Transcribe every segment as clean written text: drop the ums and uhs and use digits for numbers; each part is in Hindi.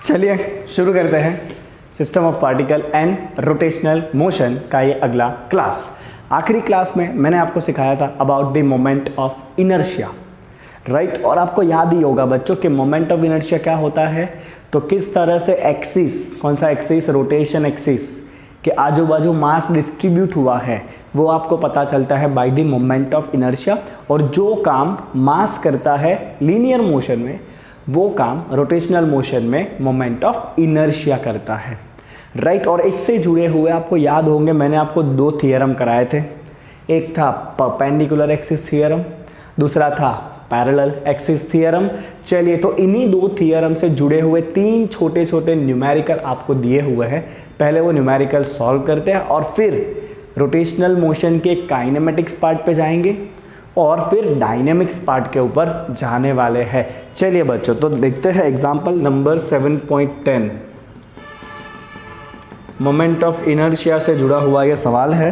चलिए शुरू करते हैं system of particle and rotational motion का ये अगला क्लास। आखिरी क्लास में मैंने आपको सिखाया था about the moment of inertia, right. और आपको याद ही होगा बच्चों कि मोमेंट ऑफ इनर्शिया क्या होता है, तो किस तरह से एक्सिस, कौन सा एक्सिस, रोटेशन एक्सिस के आजू बाजू मास डिस्ट्रीब्यूट हुआ है वो आपको पता चलता है by the moment of inertia. और जो काम मास करता है लीनियर मोशन में वो काम रोटेशनल मोशन में मोमेंट ऑफ इनर्शिया करता है, राइट। और इससे जुड़े हुए आपको याद होंगे मैंने आपको दो थियरम कराए थे, एक था परपेंडिकुलर एक्सिस थियरम, दूसरा था पैरेलल एक्सिस थियरम। चलिए तो इन्हीं दो थियरम से जुड़े हुए तीन छोटे छोटे न्यूमेरिकल आपको दिए हुए हैं। पहले वो न्यूमेरिकल सॉल्व करते हैं और फिर रोटेशनल मोशन के काइनेमेटिक्स पार्ट पे जाएंगे और फिर डायनेमिक्स पार्ट के ऊपर जाने वाले हैं। चलिए बच्चों तो देखते हैं example number 7.10। Moment of inertia से जुड़ा हुआ यह सवाल है,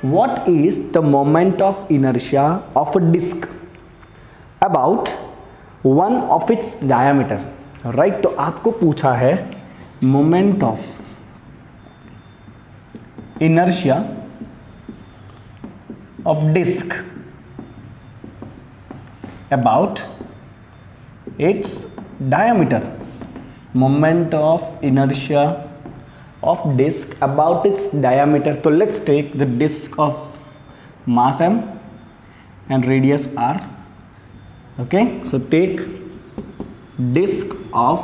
what is the moment of inertia of a disc about one of its diameter, right. तो आपको पूछा है मोमेंट ऑफ inertia of disk about its diameter. Moment of inertia of disk about its diameter. So let's take the disk of mass m and radius r. Okay, so take disk of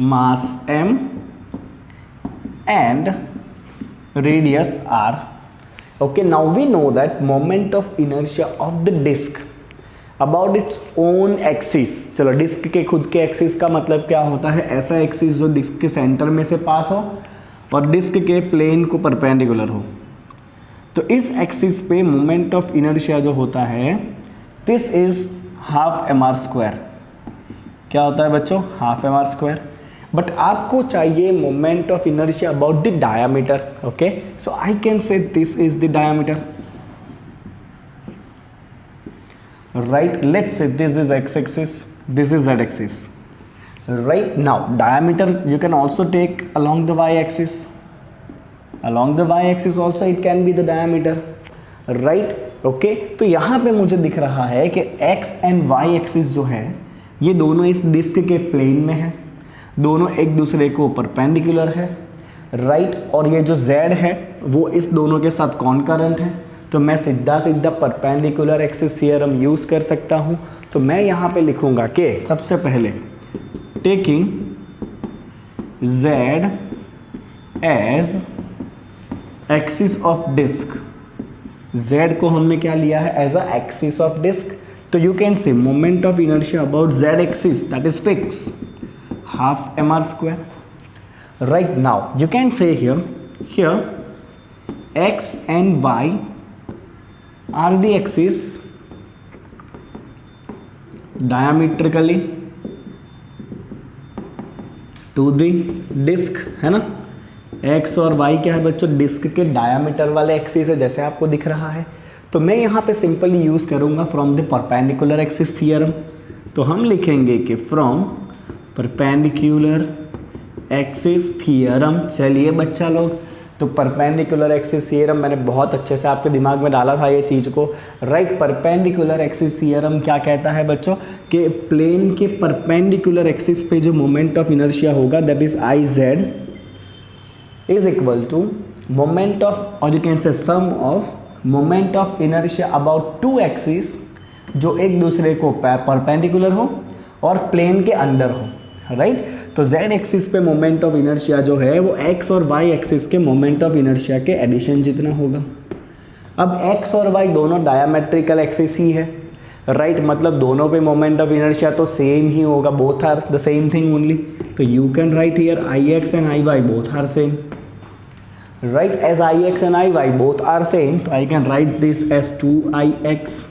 mass m and radius r. Okay, now we know that moment of inertia of the disk about its own axis. चलो डिस्क के खुद के एक्सिस का मतलब क्या होता है, ऐसा एक्सिस जो डिस्क के सेंटर में से पास हो और डिस्क के प्लेन को परपेंडिकुलर हो। तो इस एक्सिस पे मोमेंट ऑफ इनर्शिया जो होता है दिस इज हाफ mr²। क्या होता है बच्चों, हाफ mr²। बट आपको चाहिए moment of inertia about the diameter. Okay, so I can say this is the diameter, right. Let's say this is x axis, this is z axis, right। now diameter you can also take along the y axis, along the y axis also it can be the diameter, right। okay, तो यहाँ पे मुझे दिख रहा है कि x and y axis जो है ये दोनों इस डिस्क के प्लेन में है, दोनों एक दूसरे को परपेंडिकुलर है, राइट। और ये जो z है वो इस दोनों के साथ कॉनकरेंट है, तो मैं सीधा सीधा परपेंडिकुलर एक्सिस थियरम यूज़ कर सकता हूँ। तो मैं यहाँ पे लिखूँगा कि सबसे पहले taking z as axis of disc, z को हमने क्या लिया है as a axis of disc, तो you can say moment of inertia about z axis that is fix half mr², right। now you can say here x and y are the axis diametrically to the disk, है ना। x और y क्या है बच्चों, डिस्क के डायमीटर वाले एक्सिस है जैसे आपको दिख रहा है। तो मैं यहाँ पे सिंपली यूज करूँगा from the perpendicular axis theorem. तो हम लिखेंगे कि फ्रॉम परपेंडिकुलर एक्सिस थियरम। चलिए बच्चा लोग, तो परपेंडिकुलर एक्सिस थियरम मैंने बहुत अच्छे से आपके दिमाग में डाला था ये चीज़ को, राइट। परपेंडिकुलर एक्सिस थियरम क्या कहता है बच्चों कि प्लेन के परपेंडिकुलर एक्सिस पे जो मोमेंट ऑफ इनर्शिया होगा that is I Z is equal to moment of, और you can say sum of moment of inertia about two axis जो एक दूसरे को परपेंडिकुलर हो और प्लेन के अंदर हो, राइट। तो z एक्सिस पे मोमेंट ऑफ इनर्शिया जो है वो x और y एक्सिस के मोमेंट ऑफ इनर्शिया के एडिशन जितना होगा। अब x और y दोनों डायमेट्रिकल एक्सिस ही है, राइट। मतलब दोनों पे मोमेंट ऑफ इनर्शिया तो सेम ही होगा, both are the same thing only. तो you can write here ix and iy both are same, right. As ix and iy both are same तो I can write this as 2ix।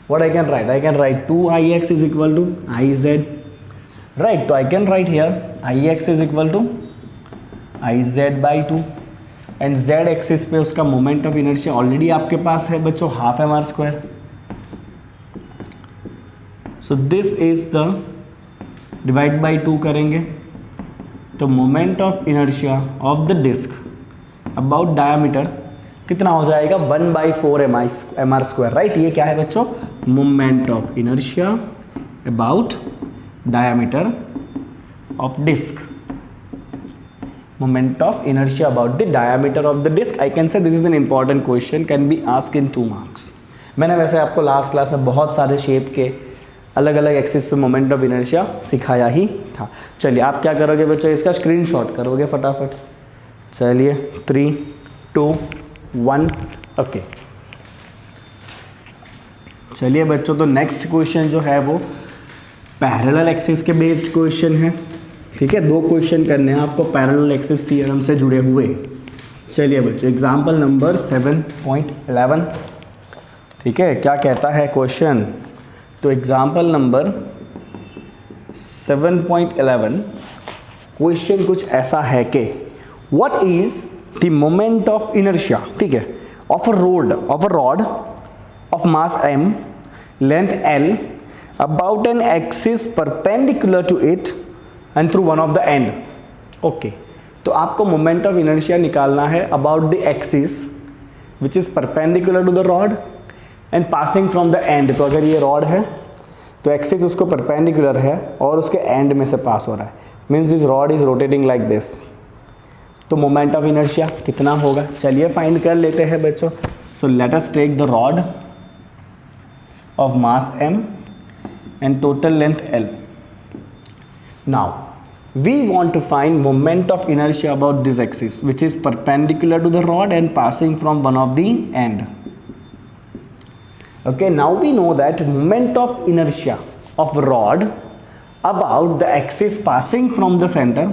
what I can write? I can write 2ix is equal to iz, right। तो I can write here ix is equal to iz by 2 and z axis पे उसका मोमेंट ऑफ इनर्शिया ऑलरेडी आपके पास है बच्चों, half mr²। So this is the divide by 2 करेंगे तो moment of inertia of the disc about diameter कितना हो जाएगा 1/4 mr स्क्वायर, राइट। ये क्या है बच्चों, moment of inertia about diameter of disc, moment of inertia about the diameter of the disc. I can say this is an important question, can be asked in 2 marks. मैंने वैसे आपको लास्ट क्लास में बहुत सारे शेप के अलग अलग एक्सिस पे मोमेंट ऑफ इनर्शिया सिखाया ही था। चलिए आप क्या करोगे बच्चों, इसका स्क्रीनशॉट करोगे फटाफट। चलिए 3 2 1 ओके। चलिए बच्चों, तो नेक्स्ट क्वेश्चन जो है वो पैरेलल एक्सिस के बेस्ड क्वेश्चन है, ठीक है। 2 क्वेश्चन करने हैं आपको पैरेलल एक्सिस थ्योरम से जुड़े हुए। चलिए बच्चों, एग्जाम्पल नंबर 7.11, ठीक है। क्या कहता है क्वेश्चन, तो एग्जाम्पल नंबर 7.11 क्वेश्चन कुछ ऐसा है कि what is the moment of inertia, ठीक है, of a rod of mass m, length l, about an axis perpendicular to it and through one of the end. Okay, तो आपको मोमेंट ऑफ इनर्शिया निकालना है about the axis which is perpendicular to the rod and passing from the end. तो अगर ये रॉड है तो एक्सिस उसको परपेंडिकुलर है और उसके एंड में से पास हो रहा है, means this rod is rotating like this. तो मोमेंट ऑफ इनर्शिया कितना होगा, चलिए फाइंड कर लेते हैं बच्चों। So let us take the rod of mass m and total length L. Now we want to find moment of inertia about this axis which is perpendicular to the rod and passing from one of the end. Okay, now we know that moment of inertia of rod about the axis passing from the center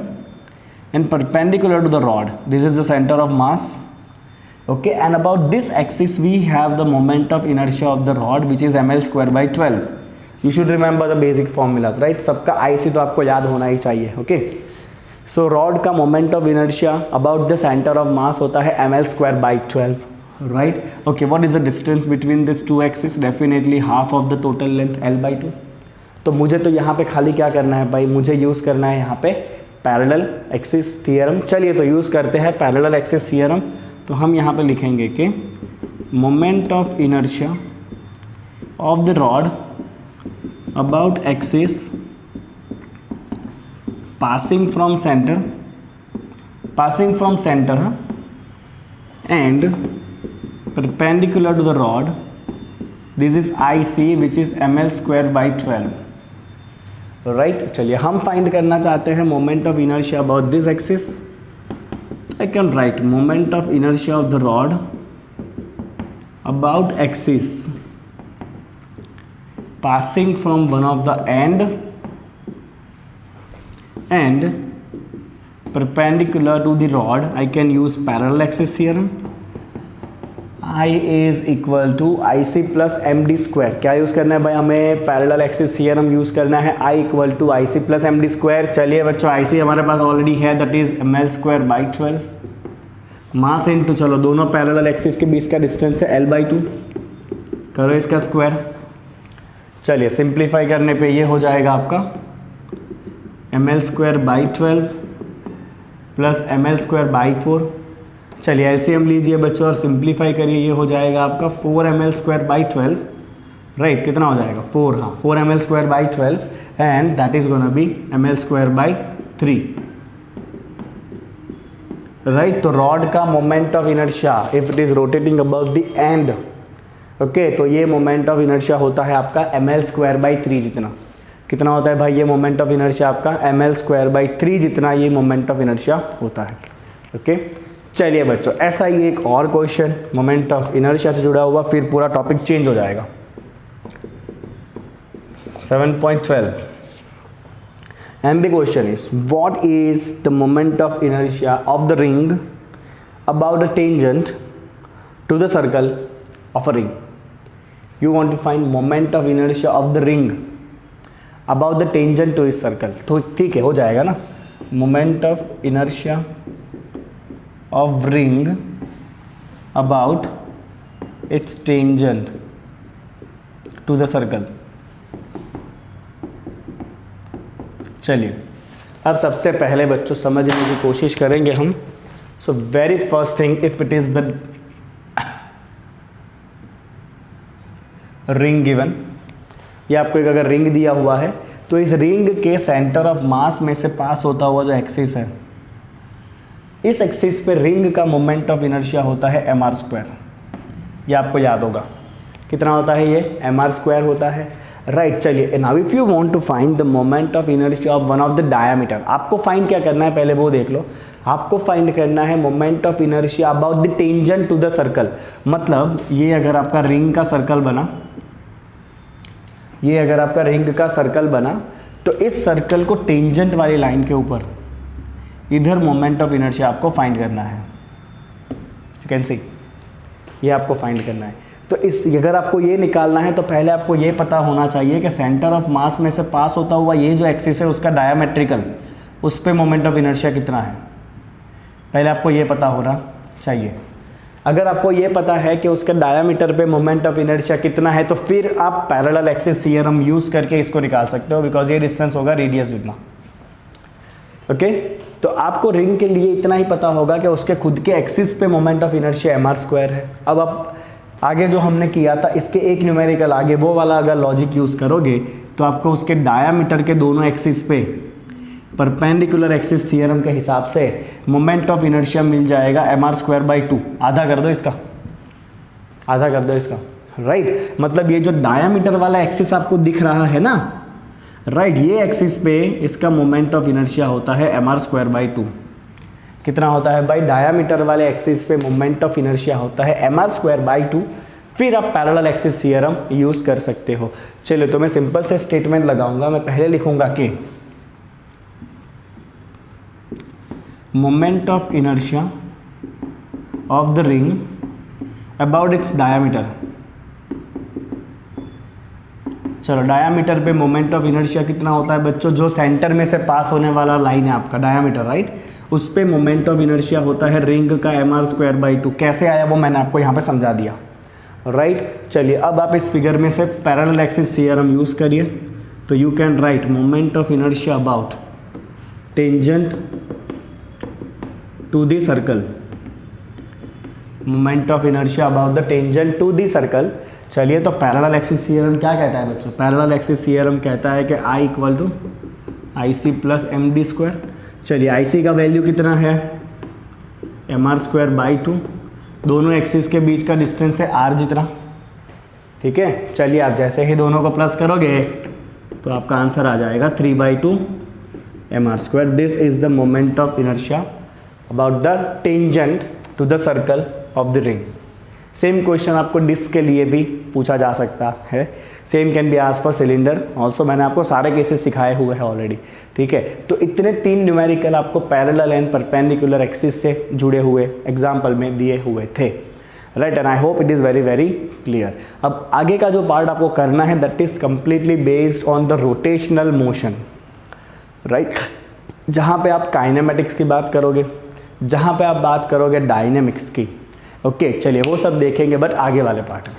and perpendicular to the rod, this is the center of mass. Okay, and about this axis we have the moment of inertia of the rod which is ml square by 12. You should remember the basic formula, right? सबका IC तो आपको याद होना ही चाहिए। ओके, सो रॉड का moment of inertia about the centre of mass होता है ml square by 12, right. Okay, what is the distance between this 2 axis, definitely half of the total length l/2। तो मुझे तो यहाँ पे खाली क्या करना है भाई, मुझे यूज़ करना है यहाँ पे पैरेलल एक्सिस थियरम। चलिए तो यूज़ करते हैं पैरेलल एक्सिस थियरम। तो हम यहाँ पे लिखेंगे कि moment of inertia of the rod about axis passing from center and perpendicular to the rod, this is IC which is ml square by 12, right। चलिए हम फाइंड करना चाहते हैं moment of inertia about this axis. I can write moment of inertia of the rod about axis passing from one of the end and perpendicular to the rod. I can use parallel axis theorem. I is equal to IC plus MD square। क्या यूज़ करना है भाई, हमें पैरेलल एक्सिस थियरम यूज़ करना है। I equal to IC plus MD square. चलिए बच्चों, IC हमारे पास ऑलरेडी है, that is ml square by 12, mass into, चलो दोनों पैरेलल एक्सिस के बीच का डिस्टेंस है l/2, करो इसका स्क्वायर। चलिए सिंप्लीफाई करने पे ये हो जाएगा आपका ml square by 12 plus ml square by 4। चलिए एलसीएम लीजिए बच्चों और सिंप्लीफाई करिए, ये हो जाएगा आपका 4 ml स्क्वायर बाई 12, राइट। कितना हो जाएगा 4, हाँ 4 ml square by 12 and that is gonna be ml square by 3, right. तो रॉड का moment of inertia if it is rotating about the end, okay, तो ये मोमेंट ऑफ इनर्शिया होता है आपका ml स्क्वायर बाई 3 जितना। कितना होता है भाई ये मोमेंट ऑफ इनर्शिया आपका ml स्क्वायर बाई 3 जितना ये मोमेंट ऑफ इनर्शिया होता है, ओके। चलिए बच्चों, ऐसा ही एक और क्वेश्चन मोमेंट ऑफ इनर्शिया से जुड़ा हुआ, फिर पूरा टॉपिक चेंज हो जाएगा। 7.12 and the question is what is the moment of inertia of the ring about the tangent to the circle of a ring। You want to find moment of inertia of the ring about the tangent to its circle। तो ठीक है, हो जाएगा ना, moment of inertia of ring about its tangent to the circle। चलिए अब सबसे पहले बच्चों समझने की कोशिश करेंगे हम। So very first thing, if it is the ring given, ये आपको एक अगर रिंग दिया हुआ है तो इस रिंग के सेंटर ऑफ मास में से पास होता हुआ जो एक्सिस है, इस एक्सिस पे रिंग का मोमेंट ऑफ इनर्शिया होता है mr²। ये आपको याद होगा कितना होता है, ये mr² होता है, राइट। चलिए now if you want to find the moment of inertia of one of the diameter, आपको फाइंड क्या करना है पहले वो देख लो। आपको फाइंड करना है moment of inertia about the tangent to the circle. मतलब ये अगर आपका रिंग का सर्कल बना, ये अगर आपका रिंग का सर्कल बना तो इस सर्कल को टेंजेंट वाली लाइन के ऊपर इधर मोमेंट ऑफ इनर्शिया आपको फाइंड करना है। यू कैन सी, ये आपको फाइंड करना है। तो इस अगर आपको ये निकालना है तो पहले आपको ये पता होना चाहिए कि सेंटर ऑफ मास में से पास होता हुआ ये जो एक्सिस है उसका डायमेट्रिकल, उस पे मोमेंट ऑफ इनर्शिया कितना है, पहले आपको ये पता होना चाहिए। अगर आपको ये पता है कि उसके डायामीटर पे मोमेंट ऑफ इनर्शिया कितना है तो फिर आप पैरेलल एक्सिस थ्योरम यूज़ करके इसको निकाल सकते हो, बिकॉज ये डिस्टेंस होगा रेडियस जितना। ओके तो आपको रिंग के लिए इतना ही पता होगा कि उसके खुद के एक्सिस पे मोमेंट ऑफ इनर्शिया mr² है। अब आप आगे जो हमने किया था इसके एक न्यूमेरिकल आगे वो वाला अगर लॉजिक यूज़ करोगे तो आपको उसके डायामीटर के दोनों एक्सिस पे परपेंडिकुलर एक्सिस थ्योरम के हिसाब से मोमेंट ऑफ इनर्शिया मिल जाएगा mr²/2। आधा कर दो इसका, आधा कर दो इसका, राइट। मतलब ये जो डायामीटर वाला एक्सिस आपको दिख रहा है ना, राइट, ये एक्सिस पे इसका मोमेंट ऑफ इनर्शिया होता है mr²/2। कितना होता है भाई, डायामीटर वाले एक्सिस पे मोमेंट ऑफ इनर्शिया होता है mr²/2। फिर आप पैरेलल एक्सिस थ्योरम यूज़ कर सकते हो। चलिए तो मैं सिंपल से स्टेटमेंट लगाऊंगा। मैं पहले लिखूंगा कि moment of inertia of the ring about it's diameter. चलो डायामीटर पे मोमेंट ऑफ इनर्शिया कितना होता है बच्चों, जो सेंटर में से पास होने वाला लाइन है आपका डायामीटर, राइट, उस पे मोमेंट ऑफ इनर्शिया होता है रिंग का mr²/2। कैसे आया वो मैंने आपको यहाँ पे समझा दिया, राइट। चलिए अब आप इस फिगर में से पैरेलल एक्सिस थ्योरम यूज़ करिए तो you can write moment of inertia about tangent to the circle, moment of inertia about the tangent to the circle. चलिए तो पैरेलल एक्सिस थ्योरम क्या कहता है बच्चों, पैरेलल एक्सिस थ्योरम कहता है कि I = IC + MD²। चलिए IC का वैल्यू कितना है mr²/2, दोनों एक्सिस के बीच का डिस्टेंस है r जितना, ठीक है। चलिए आप जैसे ही दोनों को प्लस करोगे तो आपका आंसर आ जाएगा 3/2 mr²। This is the moment of inertia about the tangent to the circle of the ring. Same question आपको डिस्क के लिए भी पूछा जा सकता है, same can be asked for cylinder also. मैंने आपको सारे केसेस सिखाए हुए हैं ऑलरेडी, ठीक है। तो इतने 3 न्यूमेरिकल आपको पैरेलल एंड परपेंडिकुलर एक्सिस से जुड़े हुए एग्जाम्पल में दिए हुए थे, right. And I hope it is very very clear. अब आगे का जो पार्ट आपको करना है that is completely based on the rotational motion, right, जहाँ पे आप काइनेमेटिक्स की बात करोगे, जहाँ पे आप बात करोगे डायनेमिक्स की। ओके चलिए वो सब देखेंगे बट आगे वाले पार्ट में।